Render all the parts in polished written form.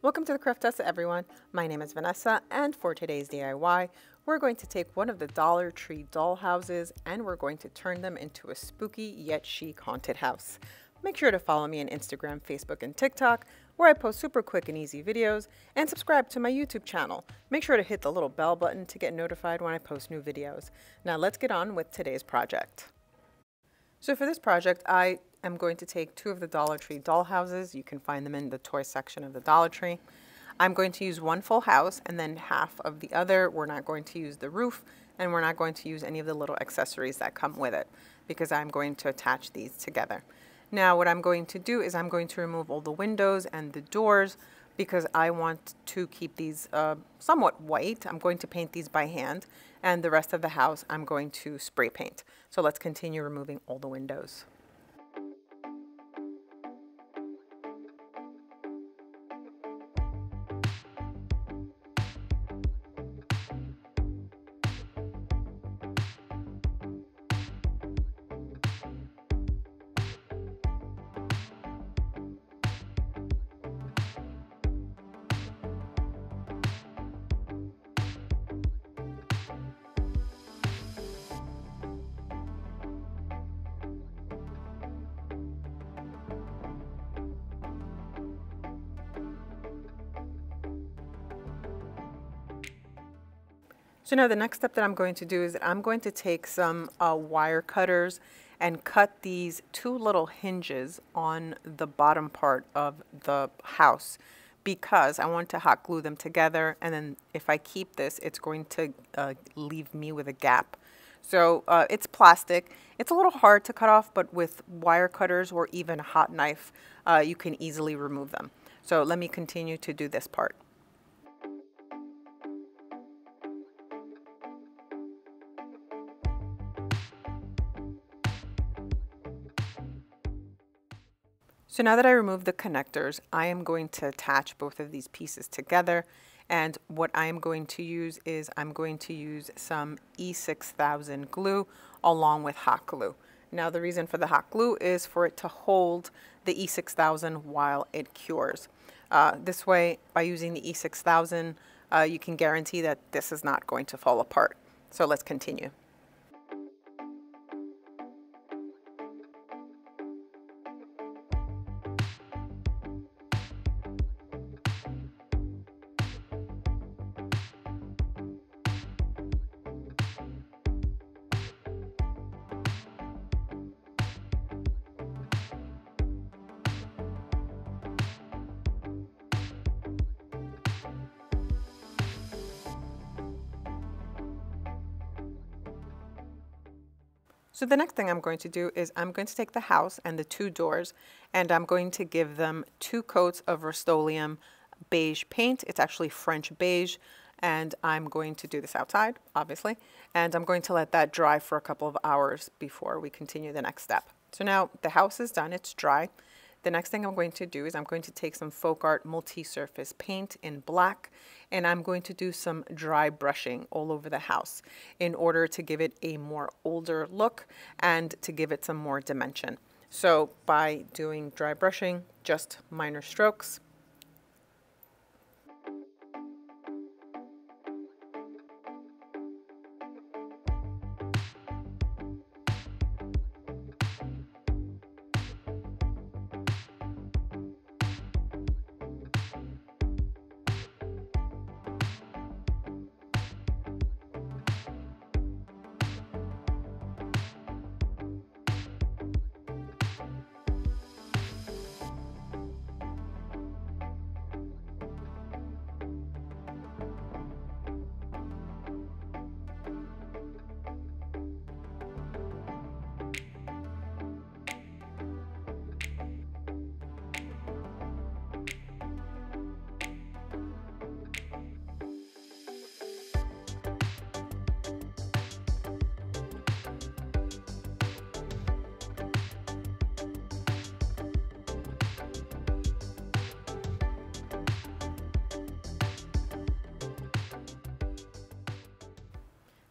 Welcome to the Craftessa, everyone. My name is Vanessa, and for today's DIY, we're going to take one of the Dollar Tree doll houses and we're going to turn them into a spooky yet chic haunted house. Make sure to follow me on Instagram, Facebook, and TikTok, where I post super quick and easy videos, and subscribe to my YouTube channel. Make sure to hit the little bell button to get notified when I post new videos. Now let's get on with today's project. So for this project, I am going to take two of the Dollar Tree doll houses. You can find them in the toy section of the Dollar Tree. I'm going to use one full house and then half of the other. We're not going to use the roof and we're not going to use any of the little accessories that come with it because I'm going to attach these together. Now what I'm going to do is I'm going to remove all the windows and the doors because I want to keep these somewhat white. I'm going to paint these by hand, and the rest of the house I'm going to spray paint. So let's continue removing all the windows. So now the next step that I'm going to do is that I'm going to take some wire cutters and cut these two little hinges on the bottom part of the house because I want to hot glue them together, and then if I keep this, it's going to leave me with a gap. So it's plastic. It's a little hard to cut off, but with wire cutters or even a hot knife, you can easily remove them. So let me continue to do this part. So now that I removed the connectors, I am going to attach both of these pieces together. And what I am going to use is I'm going to use some E6000 glue along with hot glue. Now the reason for the hot glue is for it to hold the E6000 while it cures. This way, by using the E6000, you can guarantee that this is not going to fall apart. So let's continue. So the next thing I'm going to do is I'm going to take the house and the two doors and I'm going to give them 2 coats of Rust-Oleum beige paint. It's actually French beige, and I'm going to do this outside, obviously, and I'm going to let that dry for a couple of hours before we continue the next step. So now the house is done, it's dry. The next thing I'm going to do is I'm going to take some Folk Art multi-surface paint in black, and I'm going to do some dry brushing all over the house in order to give it a more older look and to give it some more dimension. So by doing dry brushing, just minor strokes.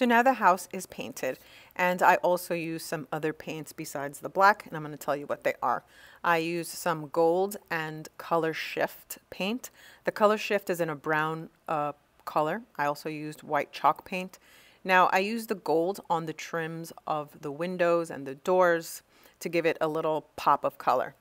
So now the house is painted, and I also use some other paints besides the black, and I'm going to tell you what they are. I use some gold and color shift paint. The color shift is in a brown color. I also used white chalk paint. Now I use the gold on the trims of the windows and the doors to give it a little pop of color.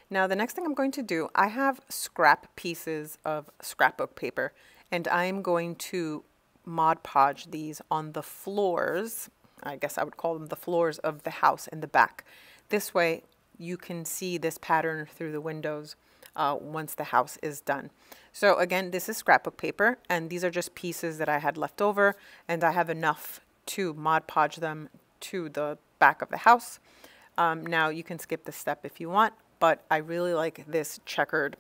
Now the next thing I'm going to do, I have scrap pieces of scrapbook paper, and I'm going to Mod Podge these on the floors. I guess I would call them the floors of the house in the back. This way you can see this pattern through the windows once the house is done. So again, this is scrapbook paper, and these are just pieces that I had left over, and I have enough to Mod Podge them to the back of the house. Now you can skip this step if you want, but I really like this checkered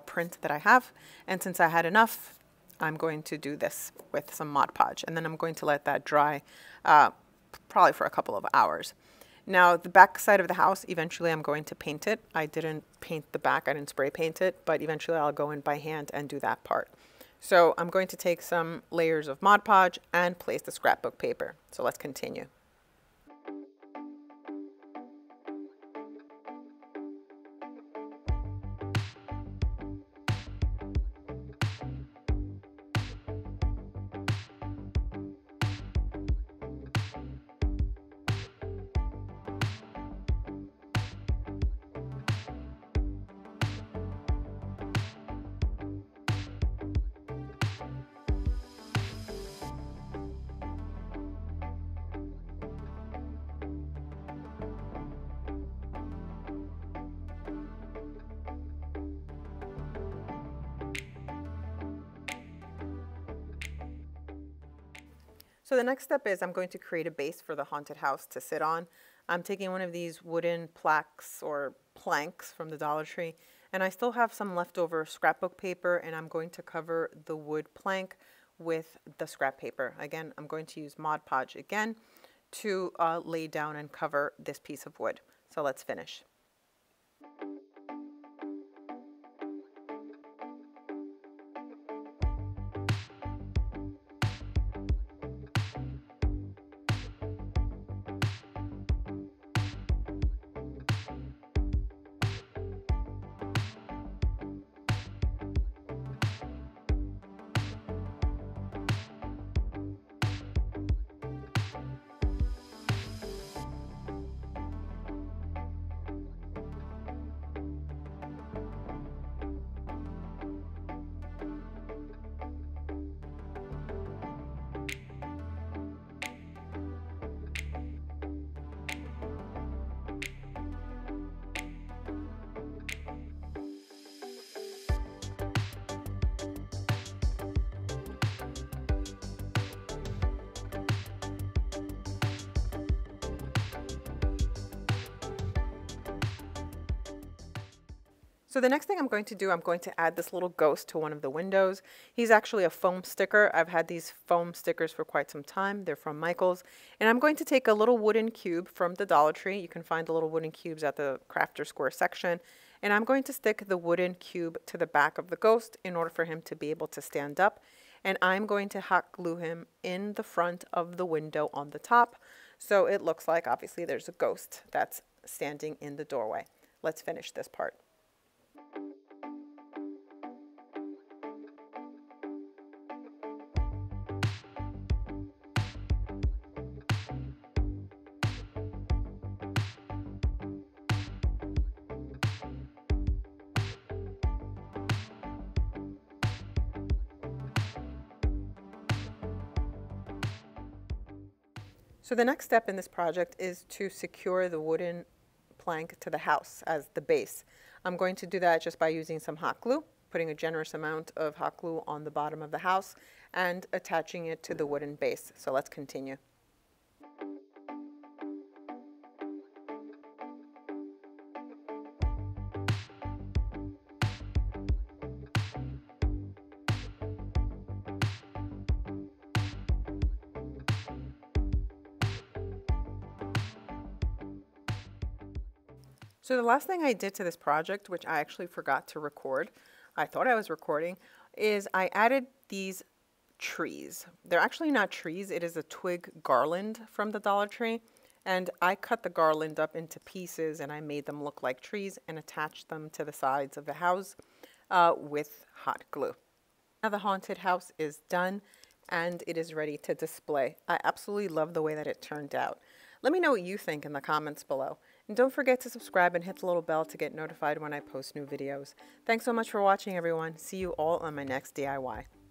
print that I have, and since I had enough, I'm going to do this with some Mod Podge, and then I'm going to let that dry probably for a couple of hours. Now the back side of the house, eventually I'm going to paint it. I didn't paint the back, I didn't spray paint it, but eventually I'll go in by hand and do that part. So I'm going to take some layers of Mod Podge and place the scrapbook paper. So let's continue. So the next step is I'm going to create a base for the haunted house to sit on. I'm taking one of these wooden plaques or planks from the Dollar Tree, and I still have some leftover scrapbook paper, and I'm going to cover the wood plank with the scrap paper. Again, I'm going to use Mod Podge again to lay down and cover this piece of wood. So let's finish. So the next thing I'm going to do, I'm going to add this little ghost to one of the windows. He's actually a foam sticker. I've had these foam stickers for quite some time. They're from Michael's. And I'm going to take a little wooden cube from the Dollar Tree. You can find the little wooden cubes at the Crafter Square section. And I'm going to stick the wooden cube to the back of the ghost in order for him to be able to stand up. And I'm going to hot glue him in the front of the window on the top. So it looks like, obviously, there's a ghost that's standing in the doorway. Let's finish this part. So the next step in this project is to secure the wooden plank to the house as the base. I'm going to do that just by using some hot glue, putting a generous amount of hot glue on the bottom of the house and attaching it to the wooden base. So let's continue. So the last thing I did to this project, which I actually forgot to record, I thought I was recording, is I added these trees. They're actually not trees, it is a twig garland from the Dollar Tree. And I cut the garland up into pieces and I made them look like trees and attached them to the sides of the house with hot glue. Now the haunted house is done and it is ready to display. I absolutely love the way that it turned out. Let me know what you think in the comments below. And don't forget to subscribe and hit the little bell to get notified when I post new videos. Thanks so much for watching, everyone. See you all on my next DIY.